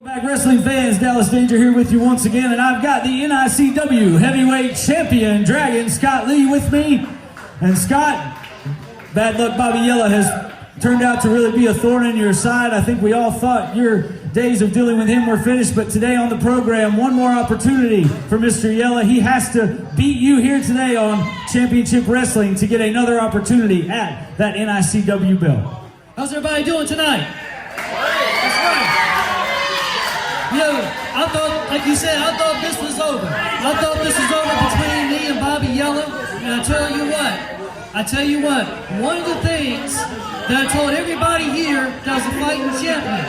Back wrestling fans, Dallas Danger here with you once again, and I've got the NICW heavyweight champion Dragon Scott Lee with me. And Scott, bad luck Bobby Yela has turned out to really be a thorn in your side. I think we all thought your days of dealing with him were finished, but today on the program, one more opportunity for Mr. Yela. He has to beat you here today on Championship Wrestling to get another opportunity at that NICW belt. How's everybody doing tonight? That's right. You know, I thought, like you said, I thought this was over. I thought this was over between me and Bobby Yela. And I tell you what, one of the things that I told everybody here that was a fighting champion,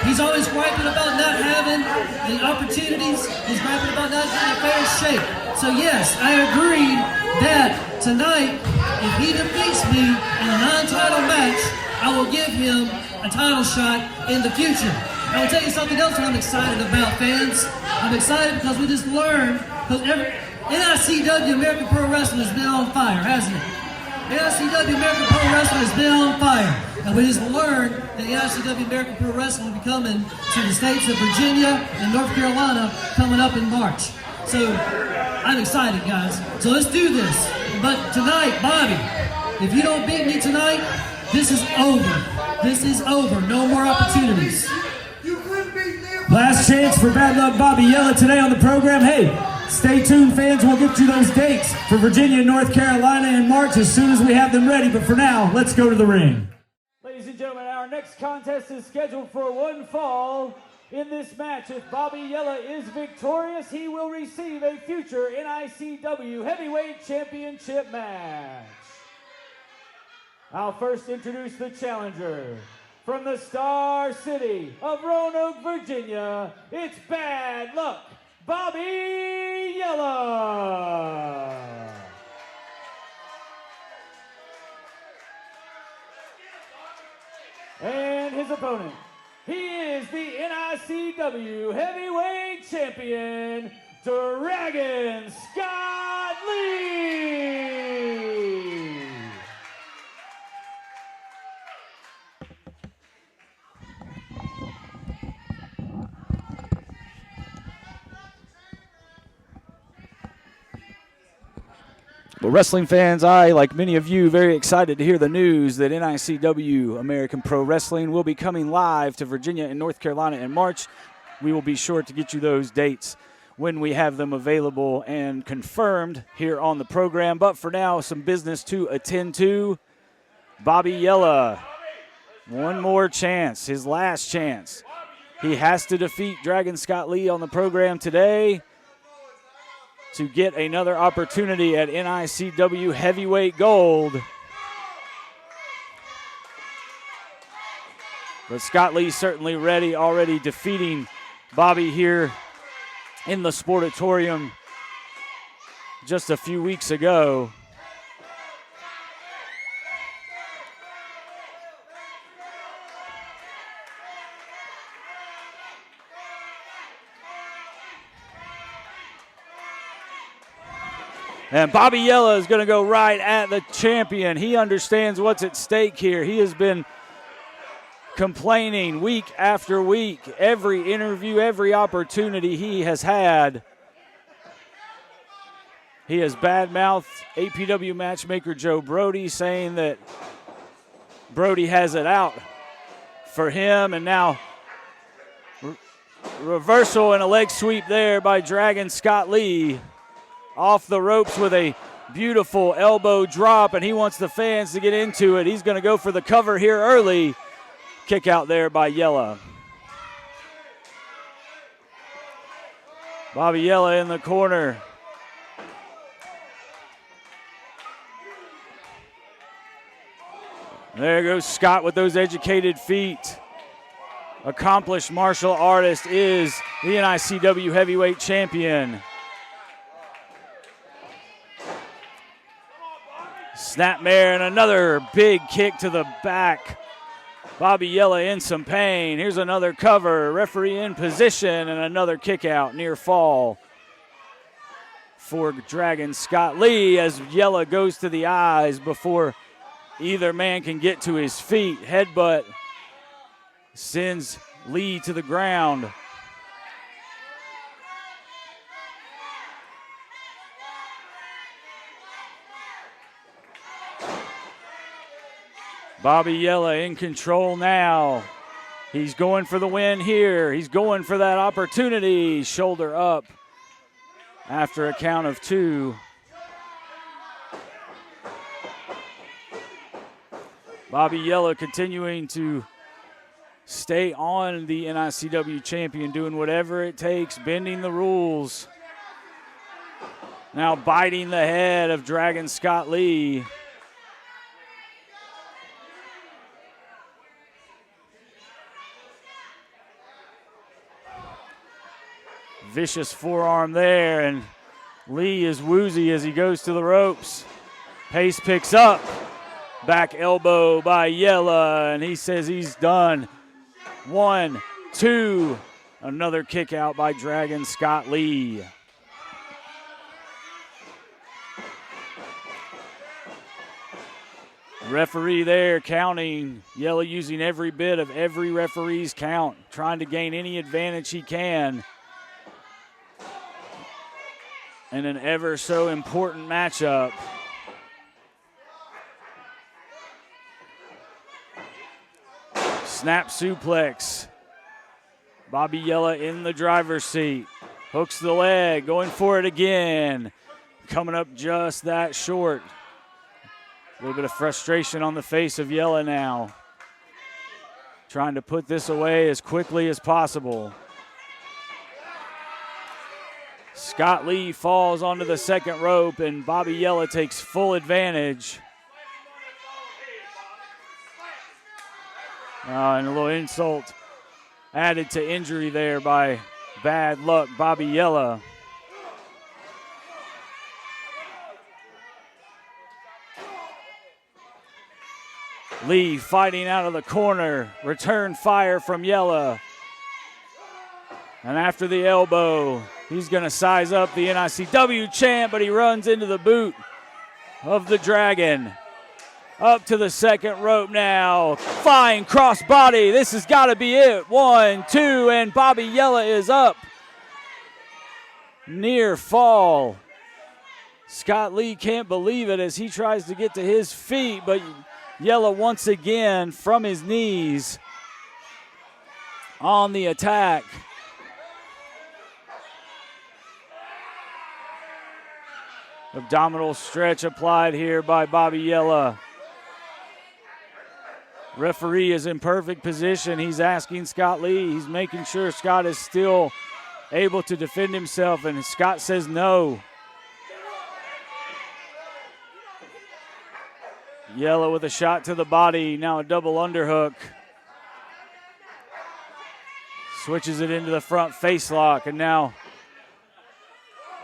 he's always griping about not having the opportunities. He's griping about not getting a fair shake. So yes, I agree that tonight, if he defeats me in a non-title match, I will give him a title shot in the future. I will tell you something else that I'm excited about, fans. I'm excited because we just learned, because NICW, American Pro Wrestling, has been on fire, hasn't it? NICW, American Pro Wrestling, has been on fire. And we just learned that NICW, American Pro Wrestling will be coming to the states of Virginia and North Carolina coming up in March. So I'm excited, guys. So let's do this. But tonight, Bobby, if you don't beat me tonight, this is over. This is over. No more opportunities. Last chance for Bad Luck Bobby Yela today on the program. Hey, stay tuned, fans. We'll get you those dates for Virginia and North Carolina in March as soon as we have them ready. But for now, let's go to the ring. Ladies and gentlemen, our next contest is scheduled for one fall. In this match, if Bobby Yela is victorious, he will receive a future NICW Heavyweight Championship match. I'll first introduce the challenger. From the Star City of Roanoke, Virginia, it's Bad Luck Bobby Yela. And his opponent, he is the NICW Heavyweight Champion, Dragon Scott Lee. Well, wrestling fans, I, like many of you, very excited to hear the news that NICW, American Pro Wrestling, will be coming live to Virginia and North Carolina in March. We will be sure to get you those dates when we have them available and confirmed here on the program. But for now, some business to attend to. Bobby Yela, one more chance, his last chance. He has to defeat Dragon Scott Lee on the program today to get another opportunity at NICW Heavyweight Gold. But Scott Lee certainly ready, already defeating Bobby here in the Sportatorium just a few weeks ago. And Bobby Yela is going to go right at the champion. He understands what's at stake here. He has been complaining week after week, every interview, every opportunity he has had. He has badmouthed APW matchmaker Joe Brody, saying that Brody has it out for him. And now reversal and a leg sweep there by Dragon Scott Lee. Off the ropes with a beautiful elbow drop, and he wants the fans to get into it. He's going to go for the cover here early. Kick out there by Yela. Bobby Yela in the corner. There goes Scott with those educated feet. Accomplished martial artist is the NICW Heavyweight Champion. Snapmare and another big kick to the back. Bobby Yela in some pain. Here's another cover. Referee in position and another kick out near fall for Dragon Scott Lee as Yela goes to the eyes before either man can get to his feet. Headbutt sends Lee to the ground. Bobby Yela in control now. He's going for the win here. He's going for that opportunity. Shoulder up after a count of 2. Bobby Yela continuing to stay on the NICW champion, doing whatever it takes, bending the rules. Now biting the head of Dragon Scott Lee. Vicious forearm there, and Lee is woozy as he goes to the ropes. Pace picks up. Back elbow by Yela, and he says he's done. 1, 2. Another kick out by Dragon Scott Lee. Referee there counting. Yela using every bit of every referee's count, trying to gain any advantage he can in an ever so important matchup. Snap suplex. Bobby Yela in the driver's seat. Hooks the leg, going for it again. Coming up just that short. A little bit of frustration on the face of Yela now. Trying to put this away as quickly as possible. Scott Lee falls onto the second rope, and Bobby Yela takes full advantage. And a little insult added to injury there by bad luck Bobby Yela. Lee fighting out of the corner. Return fire from Yela. And after the elbow, he's going to size up the NICW champ, but he runs into the boot of the Dragon. Up to the second rope now. Flying crossbody. This has got to be it. 1, 2, and Bobby Yela is up. Near fall. Scott Lee can't believe it as he tries to get to his feet, but Yela once again from his knees on the attack. Abdominal stretch applied here by Bobby Yela. Referee is in perfect position. He's asking Scott Lee. He's making sure Scott is still able to defend himself, and Scott says no. Yela with a shot to the body. Now a double underhook. Switches it into the front face lock, and now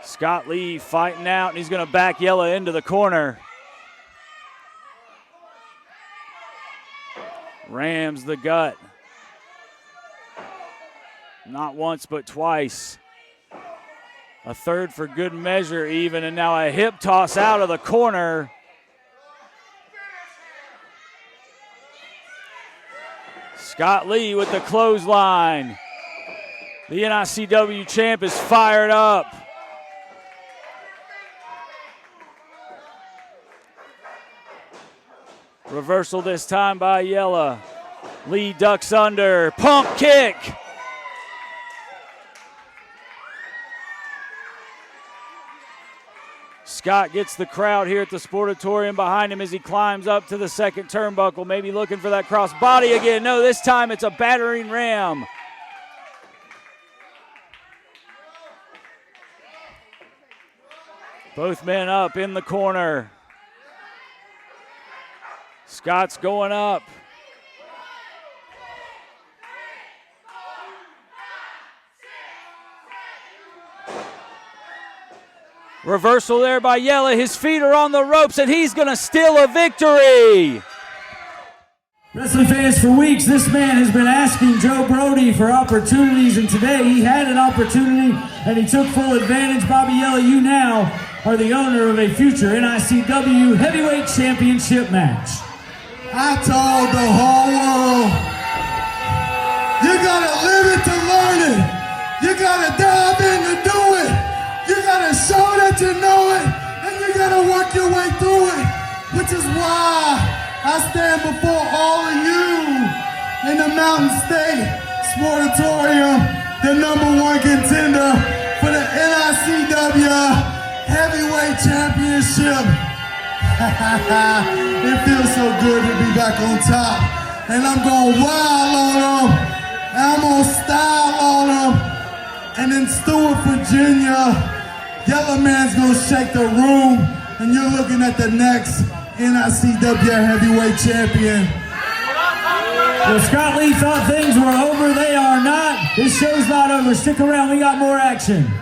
Scott Lee fighting out, and he's going to back Yela into the corner. Rams the gut. Not once, but twice. A third for good measure even, and now a hip toss out of the corner. Scott Lee with the clothesline. The NICW champ is fired up. Reversal this time by Yela. Lee ducks under. Pump kick. Scott gets the crowd here at the Sportatorium behind him as he climbs up to the second turnbuckle, maybe looking for that cross body again. No, this time it's a battering ram. Both men up in the corner. Scott's going up. Reversal there by Yela. His feet are on the ropes, and he's going to steal a victory. Wrestling fans, for weeks, this man has been asking Joe Brody for opportunities, and today he had an opportunity, and he took full advantage. Bobby Yela, you now are the owner of a future NICW Heavyweight Championship match. I told the whole world, you gotta You gotta dive in to do it. You gotta show that you know it, and you gotta work your way through it, which is why I stand before all of you in the Mountain State Sportatorium, the #1 contender for the NICW Heavyweight Championship. It feels so good to be back on top. And I'm gonna wild on them, and I'm gonna style on them. And in Stewart, Virginia, Yela Man's gonna shake the room, and you're looking at the next NICW Heavyweight Champion. Well, Scott Lee thought things were over. They are not. This show's not over. Stick around. We got more action.